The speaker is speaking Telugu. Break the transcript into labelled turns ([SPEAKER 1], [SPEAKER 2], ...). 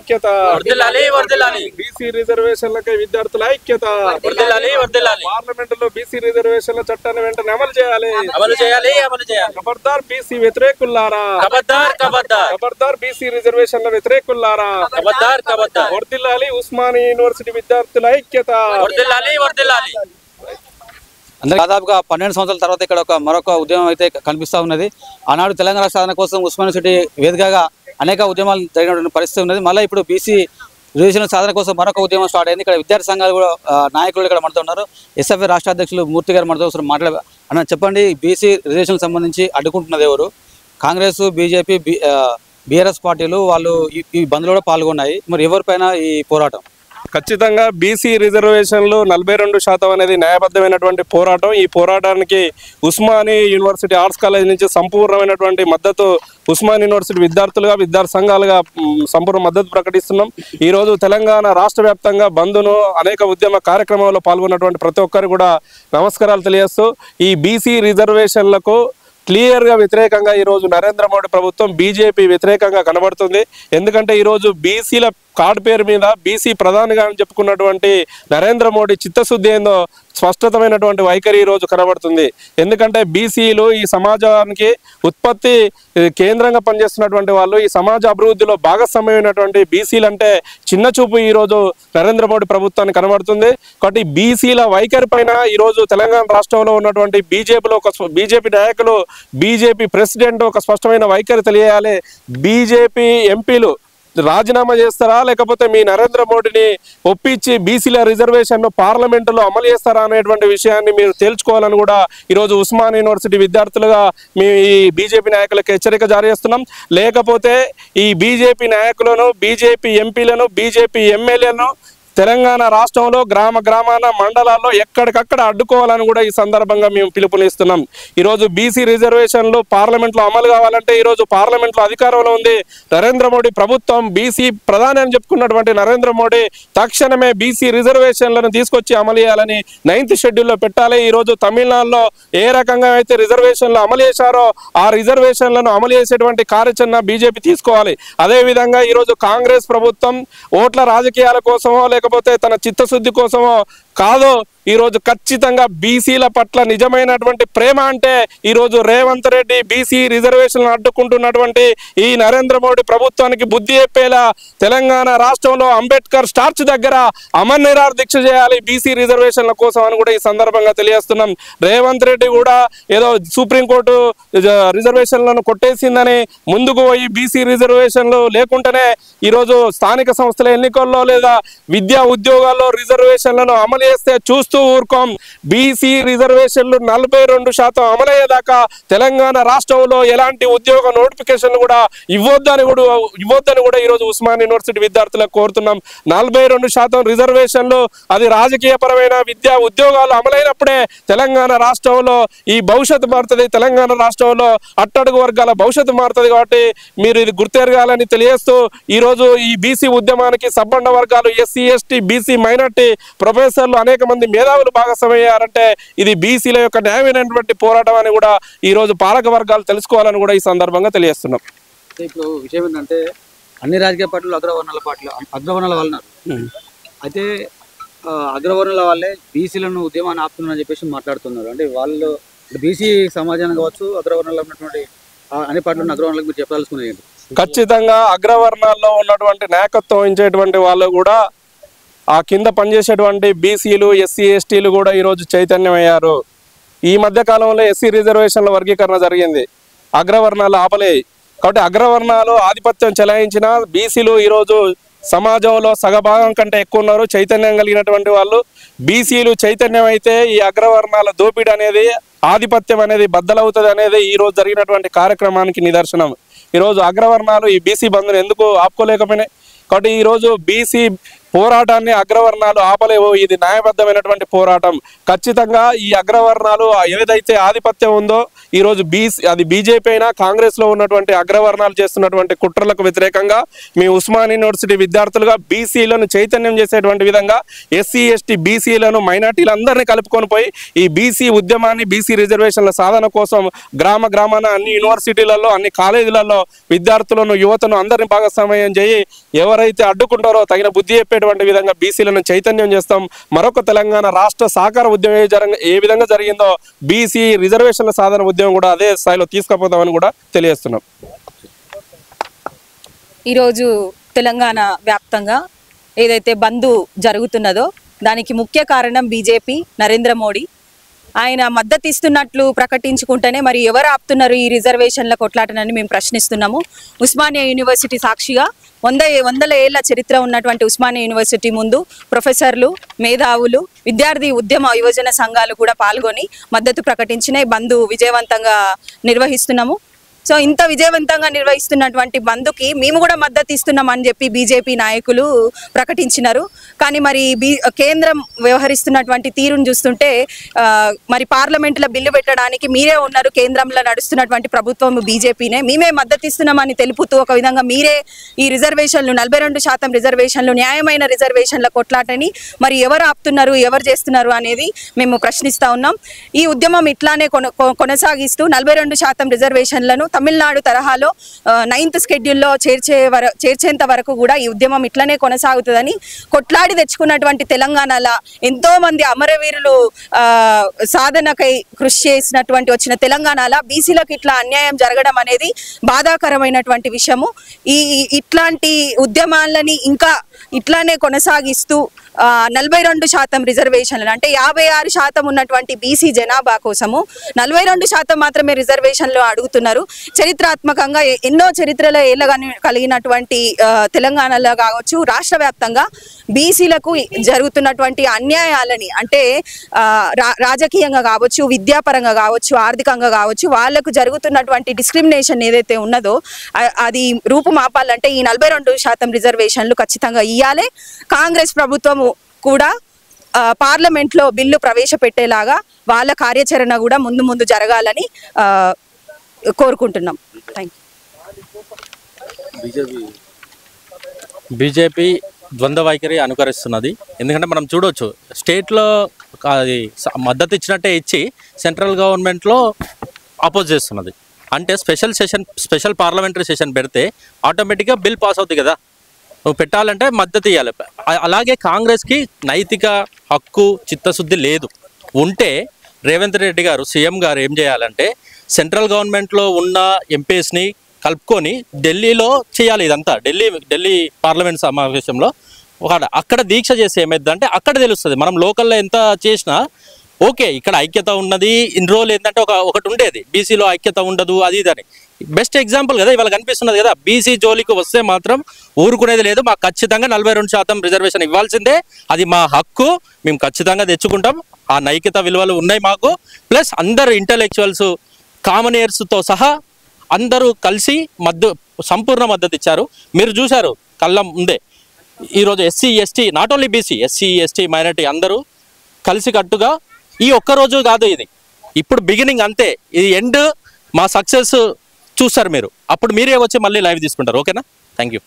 [SPEAKER 1] ఐక్యత, బీసీ రిజర్వేషన్లకై విద్యార్థుల ఐక్యత, పార్లమెంటులో బీసీ రిజర్వేషన్ల చట్టాన్ని వెంటనే అమలు చేయాలి. ఖబర్దార్ బీసీ వ్యతిరేకులారా, ఖబర్దార్ బీసీ రిజర్వేషన్ల వ్యతిరేకులారా, వర్ధిల్లాలి ఉస్మానియా యూనివర్సిటీ విద్యార్థుల ఐక్యత.
[SPEAKER 2] దాదాపుగా 12 సంవత్సరాల తర్వాత ఇక్కడ మరొక ఉద్యమం అయితే కనిపిస్తూ ఉన్నది. ఆనాడు తెలంగాణ సాధన కోసం ఉస్మానియా యూనివర్సిటీ వేదికగా అనేక ఉద్యమాలు జరిగినటువంటి పరిస్థితి ఉన్నది. మళ్ళీ ఇప్పుడు బీసీ రిజర్వేషన్ సాధన కోసం మరొక ఉద్యమం స్టార్ట్ అయింది. ఇక్కడ విద్యార్థి సంఘాలు కూడా నాయకులు ఇక్కడ మనతో ఉన్నారు. ఎస్ఎఫ్ఐ రాష్ట్ర అధ్యక్షులు మూర్తి గారు మనతో అన్న చెప్పండి, బీసీ రిజర్వేషన్ సంబంధించి అడ్డుకుంటున్నది ఎవరు? కాంగ్రెస్, బీజేపీ, బీఆర్ఎస్ పార్టీలు వాళ్ళు ఈ బంద్లో కూడా పాల్గొన్నాయి. మరి ఎవరిపైన ఈ పోరాటం?
[SPEAKER 1] ఖచ్చితంగా బీసీ రిజర్వేషన్లు 42% అనేది న్యాయబద్ధమైనటువంటి పోరాటం. ఈ పోరాటానికి ఉస్మానియా యూనివర్సిటీ ఆర్ట్స్ కాలేజ్ నుంచి సంపూర్ణమైనటువంటి మద్దతు ఉస్మానియా యూనివర్సిటీ విద్యార్థి సంఘాలుగా సంపూర్ణ మద్దతు ప్రకటిస్తున్నాం. ఈరోజు తెలంగాణ రాష్ట్ర వ్యాప్తంగా బంద్ను అనేక ఉద్యమ కార్యక్రమాల్లో పాల్గొన్నటువంటి ప్రతి ఒక్కరు కూడా నమస్కారాలు తెలియజేస్తూ, ఈ బీసీ రిజర్వేషన్లకు క్లియర్గా వ్యతిరేకంగా ఈరోజు నరేంద్ర మోడీ ప్రభుత్వం బీజేపీ వ్యతిరేకంగా కనబడుతుంది. ఎందుకంటే ఈరోజు బీసీల కార్డు పేరు మీద బీసీ ప్రధానిగా చెప్పుకున్నటువంటి నరేంద్ర మోడీ చిత్తశుద్ధి ఏందో స్పష్టతమైనటువంటి వైఖరి ఈరోజు కనబడుతుంది. ఎందుకంటే బీసీలు ఈ సమాజానికి ఉత్పత్తి కేంద్రంగా పనిచేస్తున్నటువంటి వాళ్ళు, ఈ సమాజ అభివృద్ధిలో భాగస్వామ్యమైనటువంటి బీసీలు అంటే చిన్న చూపు ఈరోజు నరేంద్ర మోడీ ప్రభుత్వానికి కనబడుతుంది. కాబట్టి బీసీల వైఖరి పైన ఈరోజు తెలంగాణ రాష్ట్రంలో ఉన్నటువంటి బీజేపీ నాయకులు, బీజేపీ ప్రెసిడెంట్ ఒక స్పష్టమైన వైఖరి తెలియాలి. బీజేపీ ఎంపీలు రాజీనామా చేస్తారా, లేకపోతే మీ నరేంద్ర మోడీని ఒప్పించి బీసీల రిజర్వేషన్ను పార్లమెంటులో అమలు చేస్తారా అనేటువంటి విషయాన్ని మీరు తేల్చుకోవాలని కూడా ఈరోజు ఉస్మానియా యూనివర్సిటీ విద్యార్థులుగా మీ ఈ బీజేపీ నాయకులకు హెచ్చరిక జారీ చేస్తున్నాం. లేకపోతే ఈ బీజేపీ నాయకులను, బీజేపీ ఎంపీలను, బీజేపీ ఎమ్మెల్యేలను తెలంగాణ రాష్ట్రంలో గ్రామాన మండలాల్లో ఎక్కడికక్కడ అడ్డుకోవాలని కూడా ఈ సందర్భంగా మేము పిలుపునిస్తున్నాం. ఈరోజు బీసీ రిజర్వేషన్లు పార్లమెంట్లో అమలు కావాలంటే ఈరోజు పార్లమెంట్లో అధికారంలో ఉంది నరేంద్ర మోడీ ప్రభుత్వం. బీసీ ప్రధాని అని చెప్పుకున్నటువంటి నరేంద్ర మోడీ తక్షణమే బీసీ రిజర్వేషన్లను తీసుకొచ్చి అమలు చేయాలని 9th షెడ్యూల్లో పెట్టాలి. ఈరోజు తమిళనాడులో ఏ రకంగా అయితే రిజర్వేషన్లు అమలు చేశారో ఆ రిజర్వేషన్లను అమలు చేసేటువంటి కార్యాచరణ బీజేపీ తీసుకోవాలి. అదేవిధంగా ఈరోజు కాంగ్రెస్ ప్రభుత్వం ఓట్ల రాజకీయాల కోసమో లేకపోతే తన చిత్తశుద్ధి కోసమో కాదో, ఈరోజు ఖచ్చితంగా బీసీల పట్ల నిజమైనటువంటి ప్రేమ అంటే ఈరోజు రేవంత్ రెడ్డి బీసీ రిజర్వేషన్లను అడ్డుకుంటున్నటువంటి ఈ నరేంద్ర మోడీ ప్రభుత్వానికి బుద్ధి చెప్పేలా తెలంగాణ రాష్ట్రంలో అంబేద్కర్ స్టార్చ్ దగ్గర అమర్ నిరాహార దీక్ష చేయాలి బీసీ రిజర్వేషన్ల కోసం అని కూడా ఈ సందర్భంగా తెలియజేస్తున్నాం. రేవంత్ రెడ్డి కూడా ఏదో సుప్రీంకోర్టు రిజర్వేషన్లను కొట్టేసిందని ముందుకు పోయి బీసీ రిజర్వేషన్లు లేకుండానే ఈరోజు స్థానిక సంస్థల ఎన్నికల్లో లేదా విద్యా ఉద్యోగాల్లో రిజర్వేషన్లను అమలు చేస్తే చూస్తూ ఊరుకోం. బీసీ రిజర్వేషన్లు 42% అమలయ్యేదాకా తెలంగాణ రాష్ట్రంలో ఎలాంటి ఉద్యోగ నోటిఫికేషన్లు కూడా ఇవ్వొద్దని కూడా ఈరోజు ఉస్మానియా యూనివర్సిటీ విద్యార్థులకు కోరుతున్నాం. 42% రిజర్వేషన్లు అది రాజకీయపరమైన విద్యా ఉద్యోగాలు అమలైనప్పుడే తెలంగాణ రాష్ట్రంలో ఈ భవిష్యత్తు మారుతుంది. తెలంగాణ రాష్ట్రంలో అట్టడుగు వర్గాల భవిష్యత్తు మారుతుంది. కాబట్టి మీరు ఇది గుర్తెరగాలని తెలియజేస్తూ ఈరోజు ఈ బీసీ ఉద్యమానికి సబ్బండ వర్గాలు, ఎస్సీ, ఎస్టీ, బీసీ, మైనార్టీ ప్రొఫెసర్లు అనేక మంది మేధావులు భాగస్వామయ్యారంటే ఇది బీసీల యొక్క న్యాయమైనటువంటి పోరాటం అని కూడా ఈరోజు పాలక వర్గాలు తెలుసుకోవాలని కూడా ఈ సందర్భంగా తెలియజేస్తున్నాం.
[SPEAKER 2] ఇప్పుడు విషయం ఏంటంటే అన్ని రాజకీయ పార్టీలు అగ్రవర్ణాల వాళ్ళన్నారు. అయితే అగ్రవర్ణాల వాళ్ళే బీసీలను ఉద్యమాన్ని ఆపుతున్నారని చెప్పేసి మాట్లాడుతున్నారు. అంటే వాళ్ళు బీసీ సమాజాన్ని కావచ్చు, అగ్రవర్ణాల్లో ఉన్నటువంటి అన్ని పార్టీలు అగ్రవర్ణాలకు మీరు చెప్పాల్సుకునేది ఏంటి?
[SPEAKER 1] ఖచ్చితంగా అగ్రవర్ణాల్లో ఉన్నటువంటి నాయకత్వం వహించేటువంటి వాళ్ళు కూడా ఆ కింద పనిచేసేటువంటి బీసీలు, ఎస్సీ, ఎస్టీలు కూడా ఈరోజు చైతన్యమయ్యారు. ఈ మధ్య కాలంలో ఎస్సీ రిజర్వేషన్ల వర్గీకరణ జరిగింది, అగ్రవర్ణాలు ఆపలేయి. కాబట్టి అగ్రవర్ణాలు ఆధిపత్యం చెలాయించిన బీసీలు ఈరోజు సమాజంలో సగభాగం కంటే ఎక్కువ ఉన్నారు, చైతన్యం కలిగినటువంటి వాళ్ళు. బీసీలు చైతన్యం అయితే ఈ అగ్రవర్ణాల దోపిడీ అనేది, ఆధిపత్యం అనేది బద్దలవుతుంది అనేది ఈరోజు జరిగినటువంటి కార్యక్రమానికి నిదర్శనం. ఈరోజు అగ్రవర్ణాలు ఈ బీసీ బంద్ను ఎందుకు ఆపుకోలేకపోయినాయి? కాబట్టి ఈరోజు బీసీ పోరాటాన్ని అగ్రవర్ణాలు ఆపలేవు. ఇది న్యాయబద్ధమైనటువంటి పోరాటం. ఖచ్చితంగా ఈ అగ్రవర్ణాలు ఏదైతే ఆధిపత్యం ఉందో ఈరోజు అది బీజేపీ అయినా కాంగ్రెస్ లో ఉన్నటువంటి అగ్రవర్ణాలు చేస్తున్నటువంటి కుట్రలకు వ్యతిరేకంగా మీ ఉస్మాన్ యూనివర్సిటీ విద్యార్థులుగా బీసీలను చైతన్యం చేసేటువంటి విధంగా ఎస్సీ ఎస్టీ బీసీలను మైనార్టీలందరినీ కలుపుకొని పోయి ఈ బీసీ ఉద్యమాన్ని బీసీ రిజర్వేషన్ల సాధన కోసం గ్రామాన అన్ని యూనివర్సిటీలలో అన్ని కాలేజీలలో విద్యార్థులను యువతను అందరినీ భాగస్వామ్యం చేయి ఎవరైతే అడ్డుకుంటారో తగిన బుద్ధి చెప్పేటువంటి విధంగా బీసీలను చైతన్యం చేస్తాం. మరొక తెలంగాణ రాష్ట్ర సాకార ఉద్యమం ఏ విధంగా జరిగిందో బీసీ రిజర్వేషన్ల సాధన ఉద్యమం కూడా అదే స్థాయిలో తీసుకుపోతామని కూడా తెలియజేస్తున్నాం.
[SPEAKER 3] ఈరోజు తెలంగాణ వ్యాప్తంగా ఏదైతే బంద్ జరుగుతున్నదో దానికి ముఖ్య కారణం బీజేపీ, నరేంద్ర మోడీ. ఆయన మద్దతు ఇస్తున్నట్లు ప్రకటించుకుంటేనే మరి ఎవరు ఆపుతున్నారు ఈ రిజర్వేషన్ల కొట్లాటనని మేము ప్రశ్నిస్తున్నాము. ఉస్మానియా యూనివర్సిటీ సాక్షిగా వందల ఏళ్ల చరిత్ర ఉన్నటువంటి ఉస్మానియా యూనివర్సిటీ ముందు ప్రొఫెసర్లు, మేధావులు, విద్యార్థి ఉద్యమ యువజన సంఘాలు కూడా పాల్గొని మద్దతు ప్రకటించిన బంద్ విజయవంతంగా నిర్వహిస్తున్నాము. సో ఇంత విజయవంతంగా నిర్వహిస్తున్నటువంటి బంద్కి మేము కూడా మద్దతు ఇస్తున్నామని చెప్పి బీజేపీ నాయకులు ప్రకటించినారు. కానీ మరి కేంద్రం వ్యవహరిస్తున్నటువంటి తీరును చూస్తుంటే మరి పార్లమెంట్లో బిల్లు పెట్టడానికి మీరే ఉన్నారు, కేంద్రంలో నడుస్తున్నటువంటి ప్రభుత్వం బీజేపీనే, మేమే మద్దతు ఇస్తున్నామని తెలుపుతూ ఒక విధంగా మీరే ఈ రిజర్వేషన్లు 42% రిజర్వేషన్లు న్యాయమైన రిజర్వేషన్ల కొట్లాటని మరి ఎవరు ఆపుతున్నారు, ఎవరు చేస్తున్నారు అనేది మేము ప్రశ్నిస్తూ ఉన్నాం. ఈ ఉద్యమం ఇట్లానే కొనసాగిస్తూ 42% రిజర్వేషన్లను తమిళనాడు తరహాలో 9th షెడ్యూల్లో చేర్చేంత వరకు కూడా ఈ ఉద్యమం ఇట్లనే కొనసాగుతుందని కొట్లాడి తెచ్చుకున్నటువంటి తెలంగాణలో ఎంతో మంది అమరవీరులు సాధనకై కృషి చేసినటువంటి వచ్చిన తెలంగాణలో బీసీలకు ఇట్లా అన్యాయం జరగడం అనేది బాధాకరమైనటువంటి విషయము. ఇట్లాంటి ఉద్యమాలని ఇంకా ఇట్లానే కొనసాగిస్తూ 42% రిజర్వేషన్లు అంటే 56% ఉన్నటువంటి బీసీ జనాభా కోసము 42% మాత్రమే రిజర్వేషన్లు అడుగుతున్నారు. చరిత్రాత్మకంగా ఎన్నో చరిత్రలో కలిగినటువంటి తెలంగాణలో కావచ్చు, రాష్ట్ర వ్యాప్తంగా బీసీలకు జరుగుతున్నటువంటి అన్యాయాలని అంటే రాజకీయంగా కావచ్చు, విద్యాపరంగా కావచ్చు, ఆర్థికంగా కావచ్చు, వాళ్లకు జరుగుతున్నటువంటి డిస్క్రిమినేషన్ ఏదైతే ఉన్నదో అది రూపుమాపాలంటే ఈ 42% రిజర్వేషన్లు ఖచ్చితంగా ఇయ్యాలి. కాంగ్రెస్ ప్రభుత్వము కూడా పార్లమెంట్లో బిల్లు ప్రవేశపెట్టేలాగా వాళ్ళ కార్యాచరణ కూడా ముందు జరగాలని కోరుకుంటున్నాం. Thank you.
[SPEAKER 4] బీజేపీ ద్వంద్వ వైఖరి అనుకరిస్తున్నది. ఎందుకంటే మనం చూడవచ్చు స్టేట్లో అది మద్దతు ఇచ్చినట్టే ఇచ్చి సెంట్రల్ గవర్నమెంట్లో అపోజ్ చేస్తున్నది. అంటే స్పెషల్ పార్లమెంటరీ సెషన్ పెడితే ఆటోమేటిక్గా బిల్ పాస్ అవుతుంది కదా, నువ్వు పెట్టాలంటే మద్దతు ఇవ్వాలి. అలాగే కాంగ్రెస్కి నైతిక హక్కు చిత్తశుద్ధి లేదు. ఉంటే రేవంత్ రెడ్డి గారు సీఎం గారు ఏం చేయాలంటే సెంట్రల్ గవర్నమెంట్లో ఉన్న ఎంపీస్ని కలుపుకొని ఢిల్లీలో చేయాలి. ఇదంతా ఢిల్లీ పార్లమెంట్ సమావేశంలో అక్కడ దీక్ష చేస్తే ఏమైందంటే అక్కడ తెలుస్తుంది. మనం లోకల్లో ఎంత చేసినా ఓకే ఇక్కడ ఐక్యత ఉన్నది, ఇన్ని రోజులు ఏంటంటే ఒకటి ఉండేది బీసీలో ఐక్యత ఉండదు అది ఇదని. బెస్ట్ ఎగ్జాంపుల్ కదా ఇవాళ కనిపిస్తున్నది కదా. బీసీ జోలికి వస్తే మాత్రం ఊరుకునేది లేదు. మాకు ఖచ్చితంగా 42% రిజర్వేషన్ ఇవ్వాల్సిందే, అది మా హక్కు, మేము ఖచ్చితంగా తెచ్చుకుంటాం. ఆ నైతిక విలువలు ఉన్నాయి మాకు. ప్లస్ అందరు ఇంటలెక్చువల్స్, కామనర్స్తో సహా అందరూ కలిసి సంపూర్ణ మద్దతు ఇచ్చారు. మీరు చూశారు కళ్ళ ముందే ఈరోజు SC ST, not only BC, SC ST minority అందరూ కలిసికట్టుగా ఈ ఒక్కరోజు కాదు, ఇది ఇప్పుడు బిగినింగ్ అంతే. ఇది ఎండ్, మా సక్సెస్ చూస్తారు మీరు. అప్పుడు మీరే వచ్చి మళ్ళీ లైవ్ తీసుకుంటారు. ఓకేనా? Thank you.